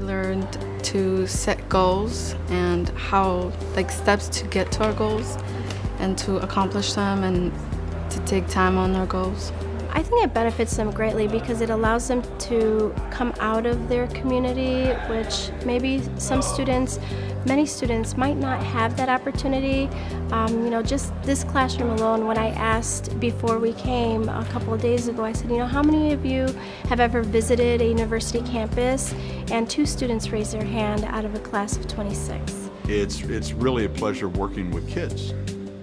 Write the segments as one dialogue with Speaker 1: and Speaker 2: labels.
Speaker 1: learned to set goals and how, steps to get to our goals and to accomplish them and to take time on our goals.
Speaker 2: I think it benefits them greatly because it allows them to come out of their community, which maybe many students might not have that opportunity. Just this classroom alone, when I asked before we came a couple of days ago, I said, how many of you have ever visited a university campus? And 2 students raised their hand out of a class of 26.
Speaker 3: It's really a pleasure working with kids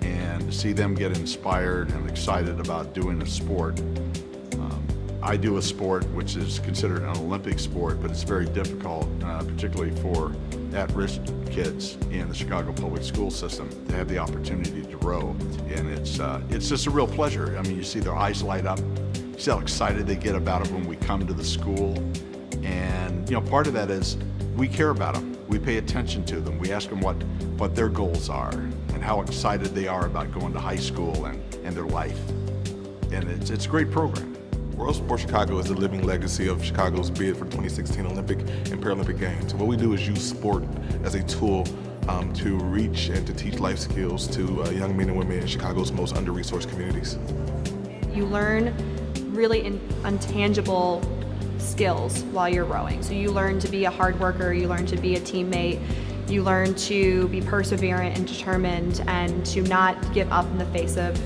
Speaker 3: and to see them get inspired and excited about doing a sport. I do a sport which is considered an Olympic sport, but it's very difficult, particularly for at-risk kids in the Chicago public school system to have the opportunity to row. And it's just a real pleasure. I mean, you see their eyes light up, you see how excited they get about it when we come to the school. And part of that is we care about them. We pay attention to them. We ask them what their goals are and how excited they are about going to high school and their life. And it's a great program.
Speaker 4: World Sport Chicago is the living legacy of Chicago's bid for the 2016 Olympic and Paralympic Games. What we do is use sport as a tool to reach and to teach life skills to young men and women in Chicago's most under-resourced communities.
Speaker 5: You learn really intangible skills while you're rowing. So you learn to be a hard worker, you learn to be a teammate, you learn to be perseverant and determined and to not give up in the face of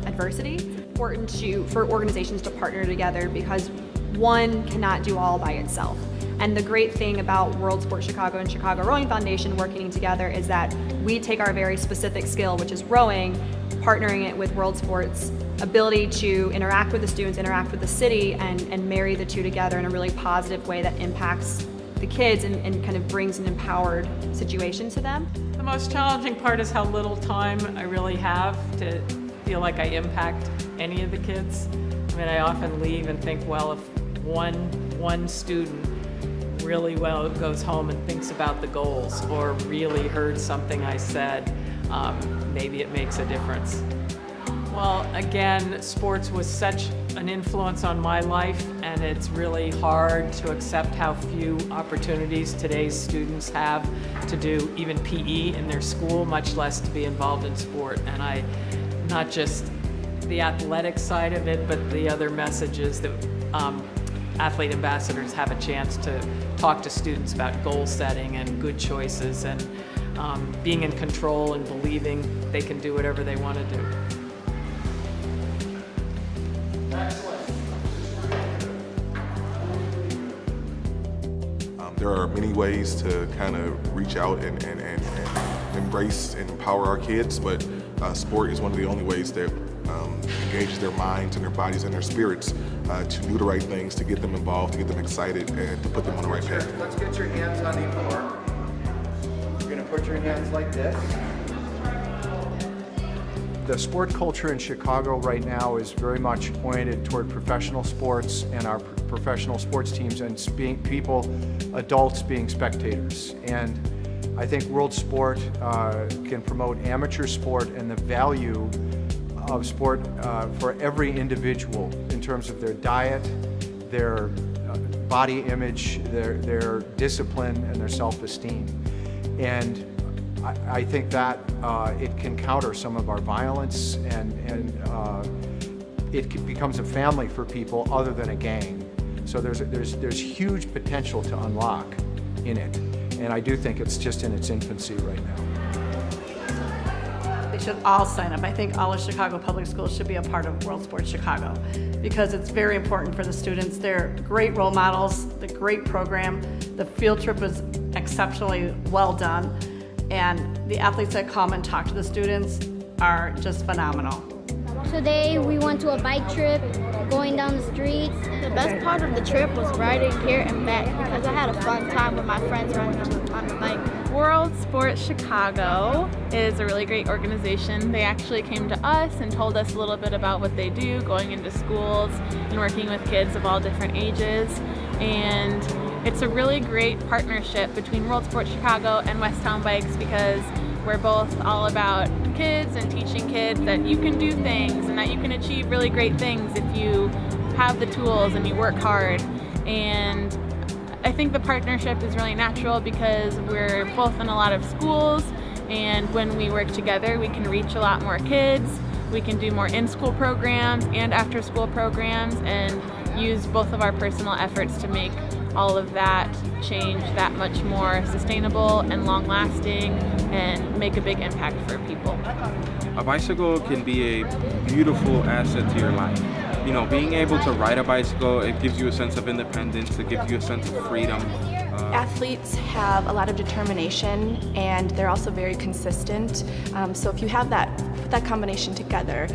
Speaker 5: adversity. It's important for organizations to partner together because one cannot do all by itself. And the great thing about World Sport Chicago and Chicago Rowing Foundation working together is that we take our very specific skill, which is rowing, partnering it with World Sport's ability to interact with the students, interact with the city, and marry the two together in a really positive way that impacts the kids and kind of brings an empowered situation to them.
Speaker 6: The most challenging part is how little time I really have to feel like I impact any of the kids. I mean, I often leave and think, well, if one student really well goes home and thinks about the goals or really heard something I said, maybe it makes a difference. Well, again, sports was such an influence on my life, and it's really hard to accept how few opportunities today's students have to do even PE in their school, much less to be involved in sport. And not just the athletic side of it, but the other messages that athlete ambassadors have a chance to talk to students about goal setting and good choices and being in control and believing they can do whatever they want to do.
Speaker 4: There are many ways to kind of reach out and embrace and empower our kids, but sport is one of the only ways that engages their minds and their bodies and their spirits to do the right things, to get them involved, to get them excited, and to put them on the right path.
Speaker 7: Let's get your hands on the floor. You're going to put your hands like this. The sport culture in Chicago right now is very much oriented toward professional sports and our professional sports teams and adults being spectators. And I think World Sport can promote amateur sport and the value of sport for every individual in terms of their diet, their body image, their discipline, and their self-esteem. And I think that it can counter some of our violence and it becomes a family for people other than a gang. So there's huge potential to unlock in it. And I do think it's just in its infancy right now.
Speaker 8: They should all sign up. I think all of Chicago public schools should be a part of World Sports Chicago because it's very important for the students. They're great role models, the great program. The field trip was exceptionally well done. And the athletes that come and talk to the students are just phenomenal.
Speaker 9: Today we went to a bike trip, going down the streets.
Speaker 10: The best part of the trip was riding here and back because I had a fun time with my friends riding on the bike.
Speaker 11: World Sport Chicago is a really great organization. They actually came to us and told us a little bit about what they do, going into schools and working with kids of all different ages. And it's a really great partnership between World Sport Chicago and Westtown Bikes because we're both all about kids and teaching kids that you can do things and that you can achieve really great things if you have the tools and you work hard. And I think the partnership is really natural because we're both in a lot of schools, and when we work together, we can reach a lot more kids. We can do more in-school programs and after-school programs and use both of our personal efforts to make all of that change that much more sustainable and long-lasting and make a big impact for people.
Speaker 12: A bicycle can be a beautiful asset to your life. You know, being able to ride a bicycle, it gives you a sense of independence, it gives you a sense of freedom.
Speaker 13: Athletes have a lot of determination and they're also very consistent. So if you have that combination together,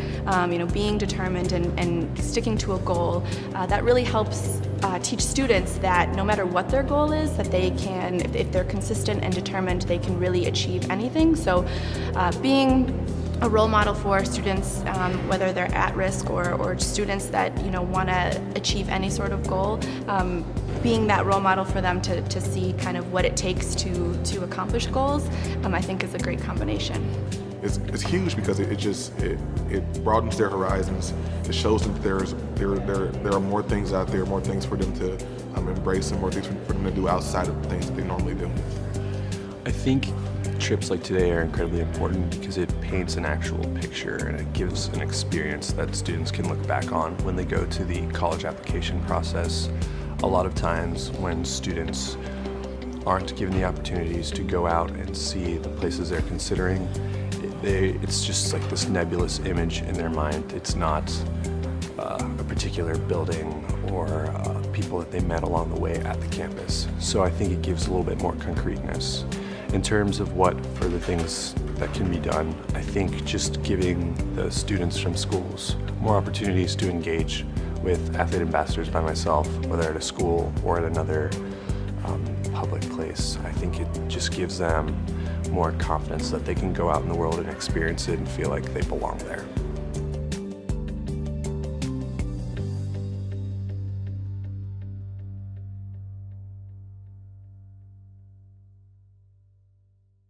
Speaker 13: being determined and sticking to a goal, that really helps teach students that no matter what their goal is, that they can, if they're consistent and determined, they can really achieve anything. So being a role model for students, whether they're at risk or students that want to achieve any sort of goal, being that role model for them to see kind of what it takes to accomplish goals, I think is a great combination.
Speaker 4: It's huge because it broadens their horizons. It shows them there are more things out there, more things for them to embrace, and more things for them to do outside of the things that they normally do.
Speaker 14: I think trips like today are incredibly important because it paints an actual picture and it gives an experience that students can look back on when they go to the college application process. A lot of times when students aren't given the opportunities to go out and see the places they're considering, it's just like this nebulous image in their mind. It's not a particular building or people that they met along the way at the campus. So I think it gives a little bit more concreteness. In terms of what further things that can be done, I think just giving the students from schools more opportunities to engage with athlete ambassadors by myself, whether at a school or at another public place. I think it just gives them more confidence that they can go out in the world and experience it and feel like they belong there.